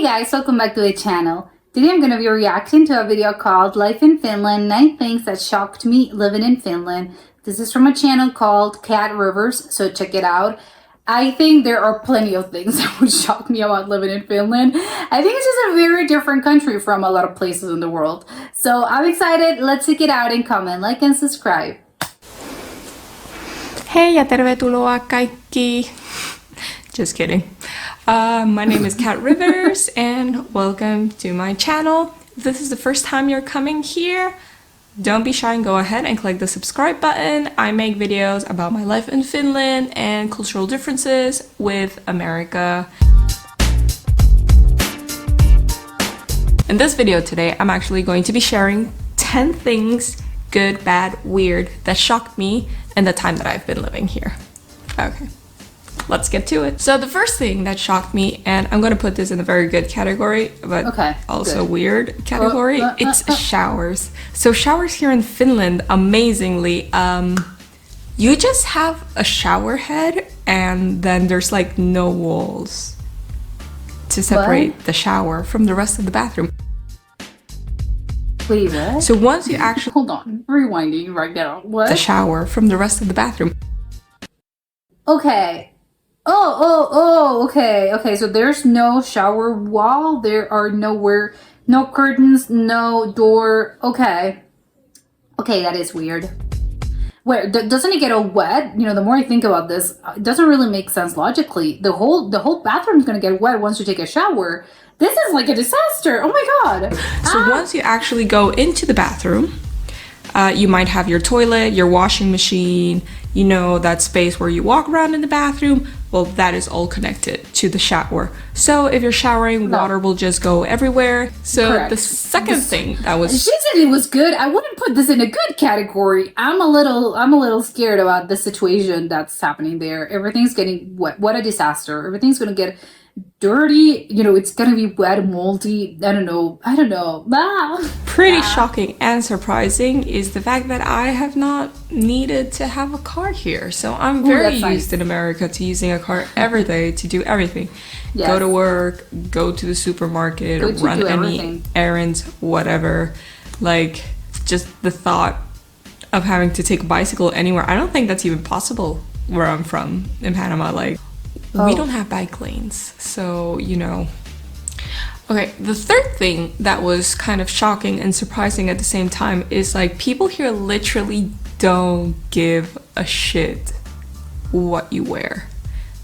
guys, welcome back to the channel. Today I'm going to be reacting to a video called Life in Finland, 9 Things That Shocked Me Living in Finland. This is from a channel called Cat Rivers, so check it out. I think there are plenty of things that would shock me about living in Finland. I think it's just a very different country from a lot of places in the world. So I'm excited. Let's check it out and comment, like and subscribe. Hei ja tervetuloa kaikki. Just kidding. My name is Cat Rivers and welcome to my channel. If this is the first time you're coming here, don't be shy and go ahead and click the subscribe button. I make videos about my life in Finland and cultural differences with America. In this video today, I'm actually going to be sharing 10 things, good, bad, weird, that shocked me in the time that I've been living here. Okay. Let's get to it. So the first thing that shocked me, and I'm gonna put this in a very good category, but also good. Weird category, it's showers. So showers here in Finland, amazingly, you just have a shower head and then there's like no walls to separate the shower from the rest of the bathroom. Wait, what? So once you actually... Hold on, rewinding right now. What? The shower from the rest of the bathroom. Okay. Okay, so there's no shower wall, there are no curtains, no door. Okay, that is weird. Wait, doesn't it get all wet? You know, the more I think about this, it doesn't really make sense logically. The whole bathroom's gonna get wet once you take a shower. This is like a disaster. Oh my god. So once you actually go into the bathroom, you might have your toilet, your washing machine, you know, that space where you walk around in the bathroom. Well, that is all connected to the shower. So if you're showering, water will just go everywhere. So the second thing that was... She said it was good. I wouldn't put this in a good category. I'm a little scared about the situation that's happening there. Everything's getting wet. What a disaster. Everything's gonna get dirty, you know, it's gonna be wet, moldy. I don't know. Pretty shocking and surprising is the fact that I have not needed to have a car here. So I'm very used in America to using a car every day to do everything. Yes. Go to work, go to the supermarket, or run any errands, whatever. Like, just the thought of having to take a bicycle anywhere, I don't think that's even possible where I'm from in Panama. Like, we don't have bike lanes, so, you know. Okay, the third thing that was kind of shocking and surprising at the same time is like people here literally don't give a shit what you wear.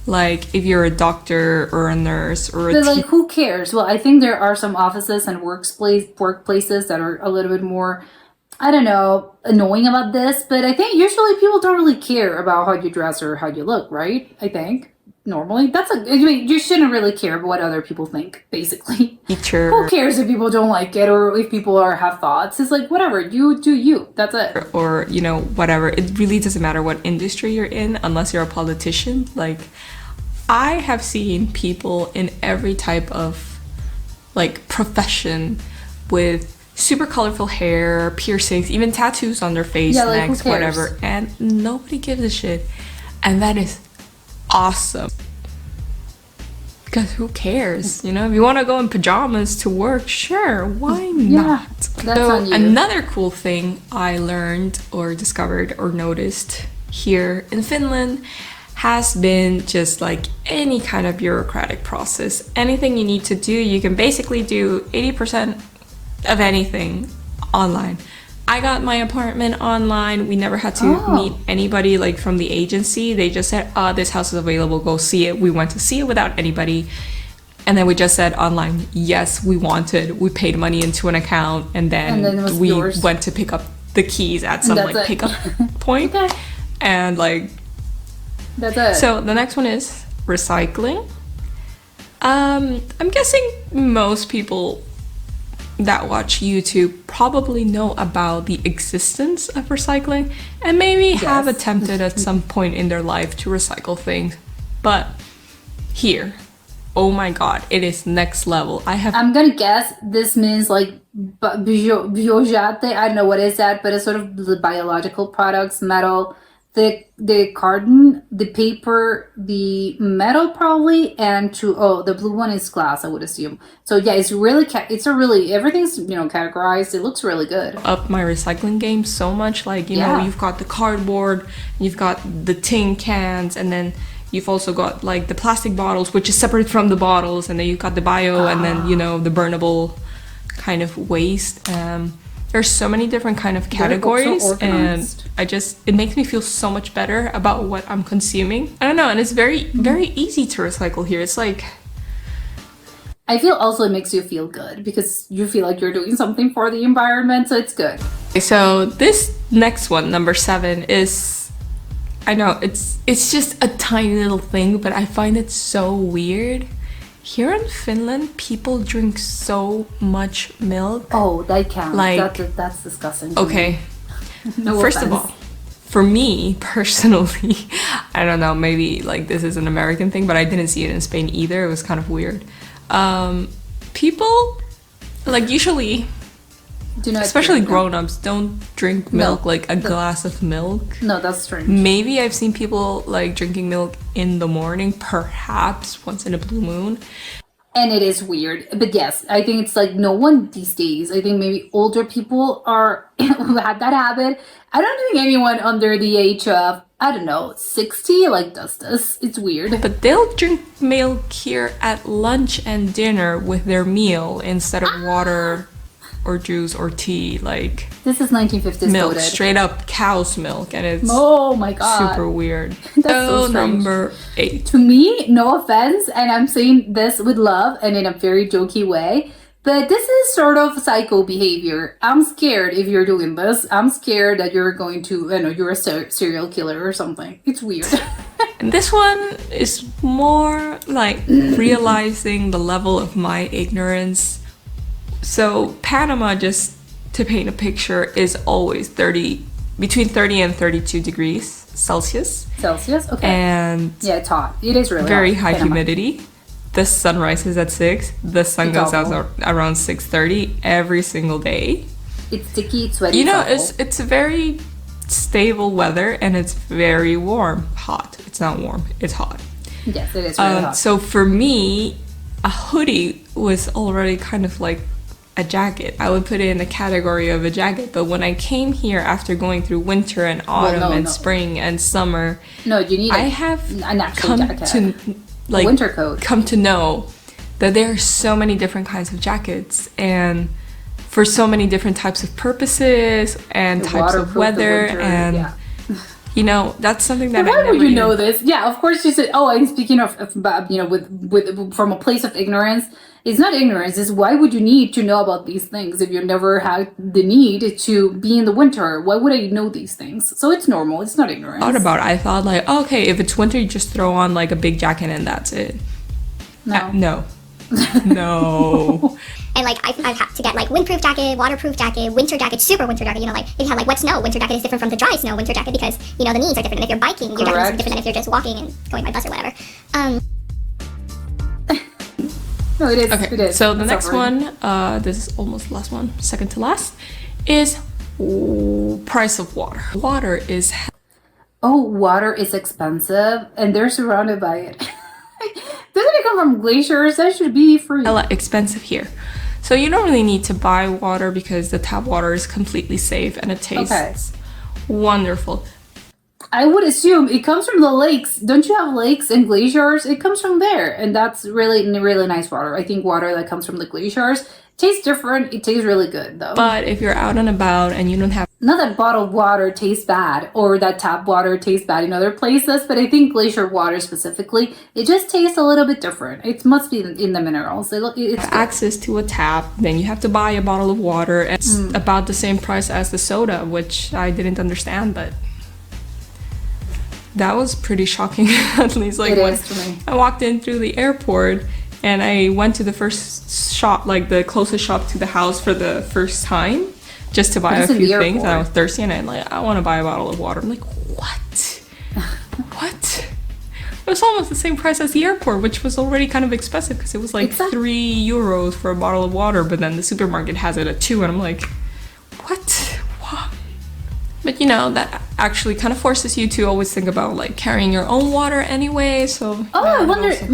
Like if you're a doctor or a nurse or a like, who cares? Well, I think there are some offices and workplaces that are a little bit more, I don't know, annoying about this, but I think usually people don't really care about how you dress or how you look, right? I think. Normally, I mean, you shouldn't really care about what other people think, basically. Teacher. Who cares if people don't like it or if people have thoughts? It's like, whatever, you do you. That's it. Or, you know, whatever. It really doesn't matter what industry you're in unless you're a politician. Like, I have seen people in every type of, like, profession with super colorful hair, piercings, even tattoos on their face, necks, whatever. And nobody gives a shit. And that is awesome, because who cares, you know? If you want to go in pajamas to work, sure, why not? So another cool thing I learned or discovered or noticed here in Finland has been just like any kind of bureaucratic process. Anything you need to do, you can basically do 80% of anything online. I got my apartment online. We never had to meet anybody like from the agency. They just said, this house is available, go see it. We went to see it without anybody. And then we just said online, yes, we wanted. We paid money into an account and then we went to pick up the keys at some like pickup point. And like, that's it. So the next one is recycling. I'm guessing most people that watch YouTube probably know about the existence of recycling and maybe have attempted at some point in their life to recycle things. But here, oh my god, it is next level. I'm gonna guess this means like biojate. I don't know what is that, but it's sort of the biological products, metal the carton, the paper, the metal probably, and the blue one is glass, I would assume. So yeah, everything's categorized. It looks really good. Up my recycling game so much. Like, you know, you've got the cardboard, you've got the tin cans, and then you've also got like the plastic bottles, which is separate from the bottles, and then you've got the bio, and then the burnable kind of waste. There's so many different kind of categories, and it makes me feel so much better about what I'm consuming. I don't know, and it's very, very easy to recycle here. It's like, I feel also it makes you feel good because you feel like you're doing something for the environment, so it's good. So this next one, number 7, is, I know it's just a tiny little thing, but I find it so weird. Here in Finland, people drink so much milk. Oh, that counts. Like, that's disgusting. Okay. No First offense. of all, for me personally, I don't know, maybe like this is an American thing, but I didn't see it in Spain either. It was kind of weird. People, like, usually, especially grown-ups, don't drink milk, like a glass of milk. No, that's strange. Maybe I've seen people like drinking milk in the morning, perhaps once in a blue moon. And it is weird. But yes, I think it's like no one these days. I think maybe older people who have that habit. I don't think anyone under the age of, I don't know, 60 like does this. It's weird. But they'll drink milk here at lunch and dinner with their meal instead of water or juice or tea. Like, this is 1950s milk, coded. straight up cow's milk, and it's oh my god, super weird. That's so strange. Number 8. To me, no offense, and I'm saying this with love and in a very jokey way, but this is sort of psycho behavior. I'm scared if you're doing this. I'm scared that you're going to, you're a serial killer or something. It's weird. And this one is more like realizing the level of my ignorance. So Panama, just to paint a picture, is always between 30 and 32 degrees Celsius. Celsius? Okay. And yeah, it's hot. It is really very hot. high Panama. humidity. The sun rises at 6. The sun goes out around 6:30 every single day. It's sticky, it's sweaty. You know, it's a very stable weather, and it's very warm. Hot. It's not warm. It's hot. Yes, it is really hot. So for me, a hoodie was already kind of like a jacket. I would put it in the category of a jacket, but when I came here after going through winter and autumn spring and summer, you need I have an actual jacket. To like winter coat. Come to know that there are so many different kinds of jackets, and for so many different types of purposes and types of weather, and you know, that's something that why would you know this? Yeah, of course you said. Oh, and speaking of with from a place of ignorance, it's not ignorance. It's why would you need to know about these things if you never had the need to be in the winter? Why would I know these things? So it's normal. It's not ignorance. I thought like, oh, okay, if it's winter, you just throw on like a big jacket and that's it. No. No. And like I've had to get like windproof jacket, waterproof jacket, winter jacket, super winter jacket. You know, like if you have like wet snow, winter jacket is different from the dry snow winter jacket because you know the needs are different. And if you're biking, your jacket is different than if you're just walking and going by bus or whatever. No, it is. Okay. It is. So the next one, this is almost the last one, second to last, is price of water. Water is. Water is expensive, and they're surrounded by it. Doesn't it come from glaciers? That should be free. Hella expensive here. So you don't really need to buy water because the tap water is completely safe and it tastes wonderful. I would assume it comes from the lakes. Don't you have lakes and glaciers? It comes from there, and that's really, really nice water. I think water that comes from the glaciers tastes different. It tastes really good, though. But if you're out and about and you don't have... Not that bottled water tastes bad, or that tap water tastes bad in other places, but I think glacier water specifically, it just tastes a little bit different. It must be in the minerals. It's access to a tap, then you have to buy a bottle of water. It's about the same price as the soda, which I didn't understand, but... That was pretty shocking, at least. Like, when I walked in through the airport and I went to the first shop, like the closest shop to the house for the first time, just to buy a few things. And I was thirsty and I'm like, I want to buy a bottle of water. I'm like, what? What? It was almost the same price as the airport, which was already kind of expensive because it was like €3 for a bottle of water. But then the supermarket has it at 2, and I'm like, what? But you know, that actually kind of forces you to always think about like carrying your own water anyway. So Oh, yeah, I it wonder. also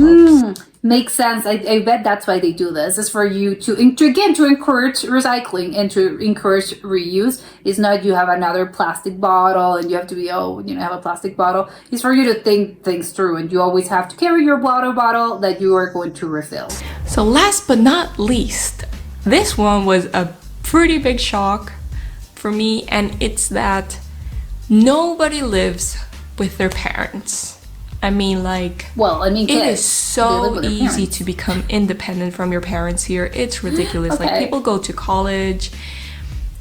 helps. Makes sense. I bet that's why they do this. It's for you to encourage recycling and to encourage reuse. It's not you have another plastic bottle and you have to be have a plastic bottle. It's for you to think things through, and you always have to carry your water bottle that you are going to refill. So last but not least, this one was a pretty big shock for me, and it's that nobody lives with their parents. I mean, like, it kids, is so easy to become independent from your parents here. It's ridiculous. Okay. Like, people go to college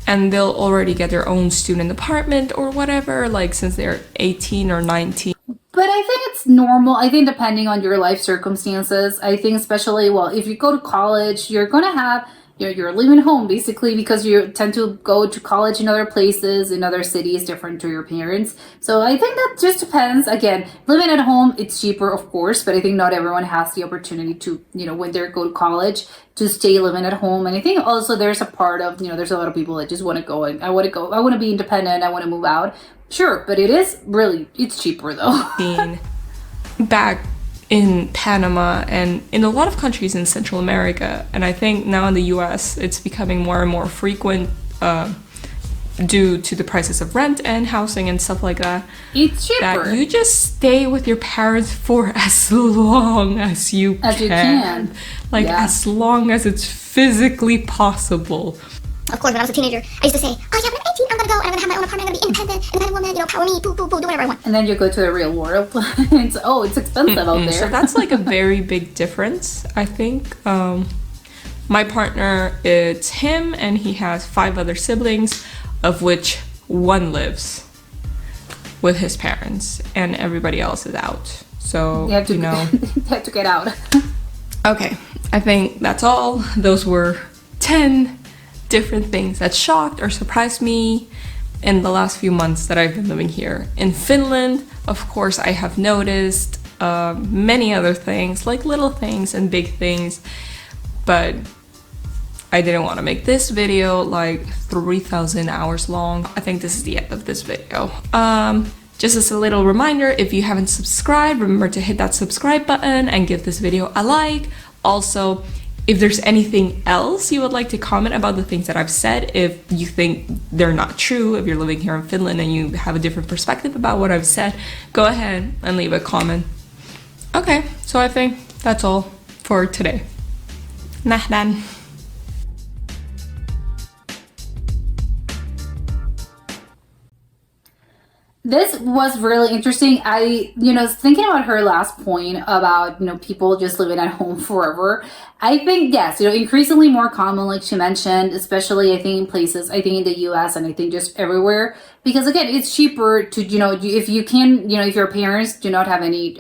and they'll already get their own student apartment or whatever, like, since they're 18 or 19. But I think it's normal. I think depending on your life circumstances, I think especially, if you go to college, you're going to have, you're leaving home basically because you tend to go to college in other places, in other cities, different to your parents. So I think that just depends. Again, living at home, it's cheaper, of course, but I think not everyone has the opportunity to, when they go to college, to stay living at home. And I think also there's a part of, there's a lot of people that just want to go and I want to be independent, I want to move out. Sure, but it's cheaper though. Back in Panama and in a lot of countries in Central America, and I think now in the US it's becoming more and more frequent due to the prices of rent and housing and stuff like that. It's cheaper. That you just stay with your parents for as long as you can. Like, as long as it's physically possible. Of course, when I was a teenager, I used to say, oh yeah, when I'm 18, I'm gonna go and I'm gonna have my own apartment, I'm gonna be independent woman, power me, boo, do whatever I want. And then you go to the real world. It's expensive out there. So that's like a very big difference, I think. My partner, it's him, and he has 5 other siblings, of which one lives with his parents, and everybody else is out. So, you have to get out. Okay, I think that's all. Those were 10 different things that shocked or surprised me in the last few months that I've been living here. In Finland, of course, I have noticed many other things, like little things and big things, but I didn't want to make this video like 3,000 hours long. I think this is the end of this video. Just as a little reminder, if you haven't subscribed, remember to hit that subscribe button and give this video a like. Also, if there's anything else you would like to comment about the things that I've said, if you think they're not true, if you're living here in Finland and you have a different perspective about what I've said, go ahead and leave a comment. Okay, so I think that's all for today. Nähdään. This was really interesting. I, thinking about her last point about, people just living at home forever. I think, yes, increasingly more common, like she mentioned, especially I think in places, I think in the US and I think just everywhere. Because again, it's cheaper to, if you can, if your parents do not have any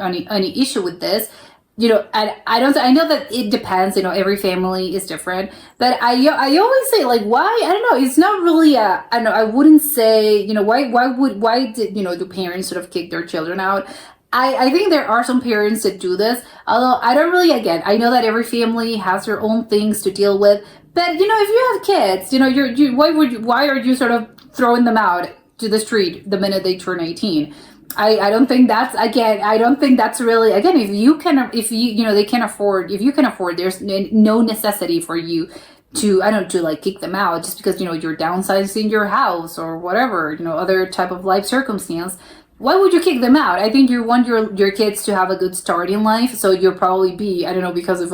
issue with this, I know that it depends, every family is different, but I always say, like, why, I don't know, it's not really I wouldn't say, why did, do parents sort of kick their children out? I think there are some parents that do this, although I don't really, again, I know that every family has their own things to deal with, but, if you have kids, why are you sort of throwing them out to the street the minute they turn 18? I don't think that's, again, I don't think that's really, again, if you can afford, there's no necessity for you to, like kick them out just because, you're downsizing your house or whatever, other type of life circumstance. Why would you kick them out? I think you want your kids to have a good start in life. So you'll probably be, I don't know, because if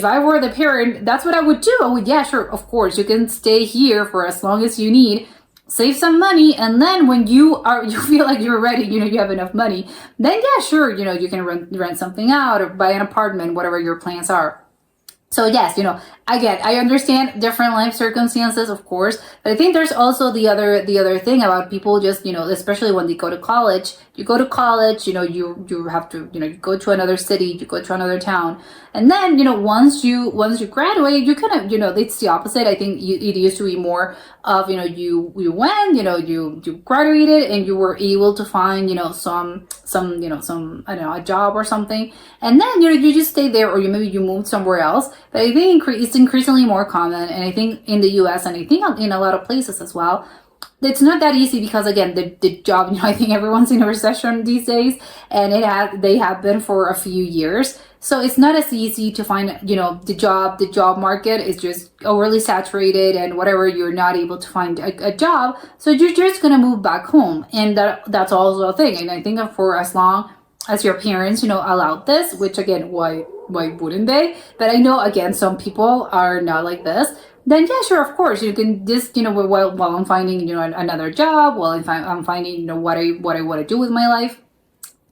I were the parent, that's what I would do. I would, yeah, sure, of course, you can stay here for as long as you need. Save some money, and then when you feel like you're ready, you have enough money, then yeah, sure, you can rent something out or buy an apartment, whatever your plans are. So yes, again, I understand different life circumstances, of course, but I think there's also the other thing about people just, especially when they go to college, you have to, you go to another city, you go to another town. And then, once you graduate, you kind of, it's the opposite. I think it used to be more of, you went, you graduated and you were able to find, some, I don't know, a job or something. And then, you just stay there, or maybe you moved somewhere else. But I think it's increasingly more common. And I think in the US and I think in a lot of places as well, it's not that easy because again the job, I think everyone's in a recession these days, and they have been for a few years, so it's not as easy to find, the job market is just overly saturated, and whatever, you're not able to find a job, so you're just gonna move back home, and that's also a thing. And I think for as long as your parents allowed this, which again, why wouldn't they? But I know again some people are not like this. Then yeah, sure, of course, you can just while I'm finding another job, while I'm finding what I want to do with my life,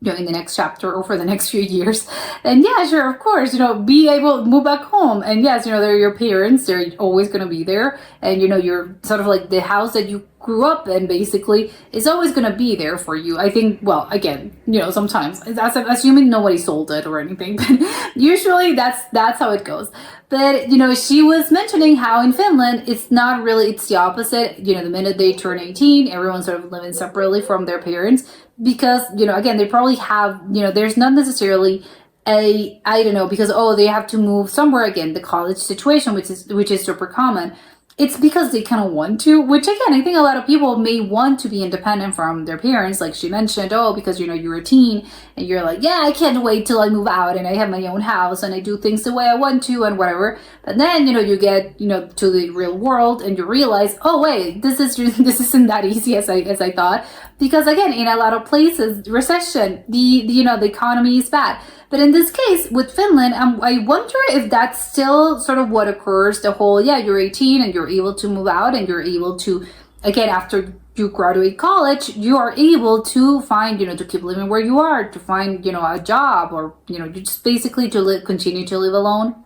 in the next chapter or for the next few years, and yeah, sure, of course, be able to move back home. And yes, they're your parents, they're always going to be there, and you're sort of like the house that you grew up in basically is always going to be there for you. I think, well, again, sometimes that's assuming nobody sold it or anything, but usually that's how it goes. But she was mentioning how in Finland it's not really, it's the opposite. The minute they turn 18, everyone's sort of living separately from their parents, because again, they probably have, there's not necessarily I don't know, because they have to move somewhere, again, the college situation, which is super common. It's because they kind of want to, which again, I think a lot of people may want to be independent from their parents. Like she mentioned, because you're a teen and you're like, yeah, I can't wait till I move out and I have my own house and I do things the way I want to and whatever. But then, you get, to the real world and you realize, oh wait, this isn't that easy as I thought. Because again, in a lot of places, recession, the economy is bad. But in this case, with Finland, I wonder if that's still sort of what occurs, the whole, yeah, you're 18 and you're able to move out and you're able to, again, after you graduate college, you are able to find, to keep living where you are, to find, a job, or, just basically to continue to live alone.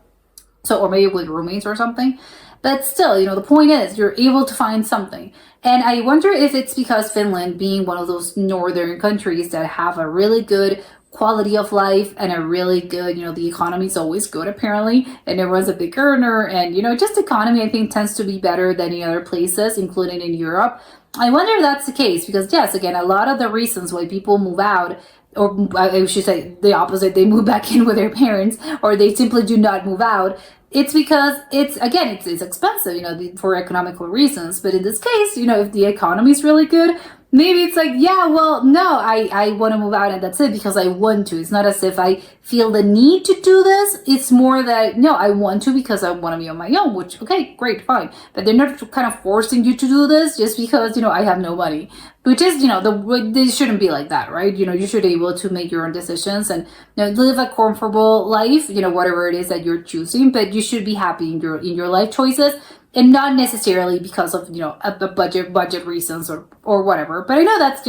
So, or maybe with roommates or something. But still, the point is you're able to find something. And I wonder if it's because Finland, being one of those northern countries that have a really good quality of life and a really good, the economy is always good apparently, and everyone's a big earner, and just economy I think tends to be better than any other places, including in Europe. I wonder if that's the case, because yes, again, a lot of the reasons why people move out, or I should say the opposite, they move back in with their parents, or they simply do not move out, it's because it's expensive, for economical reasons. But in this case, if the economy is really good, maybe it's like, yeah, well, no, I want to move out and that's it because I want to. It's not as if I feel the need to do this. It's more that, no, I want to because I want to be on my own, which, okay, great, fine. But they're not kind of forcing you to do this just because, I have no money. Which is, they shouldn't be like that, right? You should be able to make your own decisions and live a comfortable life, whatever it is that you're choosing, but you should be happy in your life choices. And not necessarily because of, a budget reasons or whatever. But I know that's,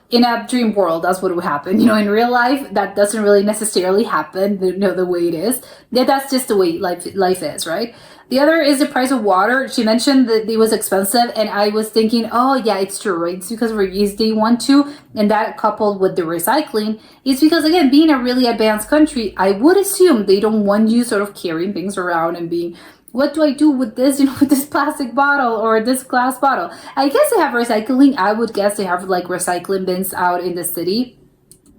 in a dream world, that's what would happen. In real life, that doesn't really necessarily happen, the way it is. That's just the way life is, right? The other is the price of water. She mentioned that it was expensive, and I was thinking, oh yeah, it's true, right? It's because we're easy they want to, and that coupled with the recycling is because, again, being a really advanced country, I would assume they don't want you sort of carrying things around and being, what do I do with this, with this plastic bottle or this glass bottle? I guess they have recycling. I would guess they have like recycling bins out in the city.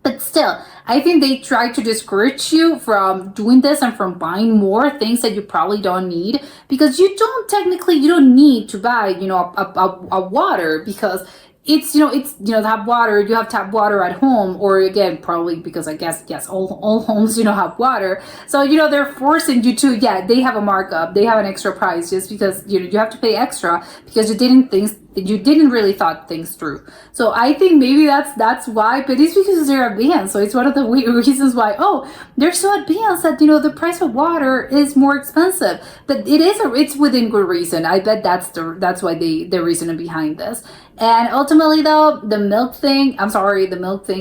But still, I think they try to discourage you from doing this and from buying more things that you probably don't need, because you don't need to buy, a water, because it's tap water, you have tap water at home, or again, probably because I guess, yes, all homes, have water. So, they're forcing you to, yeah, they have a markup, they have an extra price just because, you have to pay extra because you didn't really thought things through. So I think maybe that's why, but it's because they're advanced. So it's one of the reasons why, they're so advanced that, the price of water is more expensive. But it's within good reason. I bet that's why the reason behind this. And ultimately though, the milk thing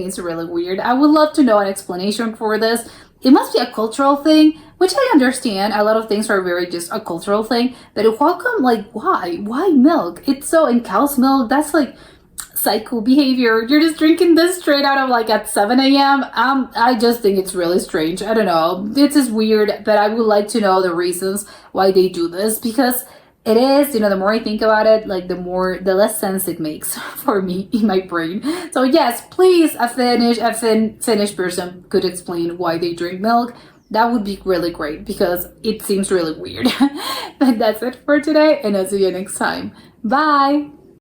is really weird. I would love to know an explanation for this. It must be a cultural thing, which I understand. A lot of things are very just a cultural thing. But how come, why milk? It's so, in cow's milk, that's like psycho behavior. You're just drinking this straight out of at 7 a.m. I just think it's really strange. I don't know. It's just weird, but I would like to know the reasons why they do this, because it is, the more I think about it, the less sense it makes for me in my brain. So yes, please, a Finnish person could explain why they drink milk. That would be really great, because it seems really weird. But that's it for today, and I'll see you next time. Bye!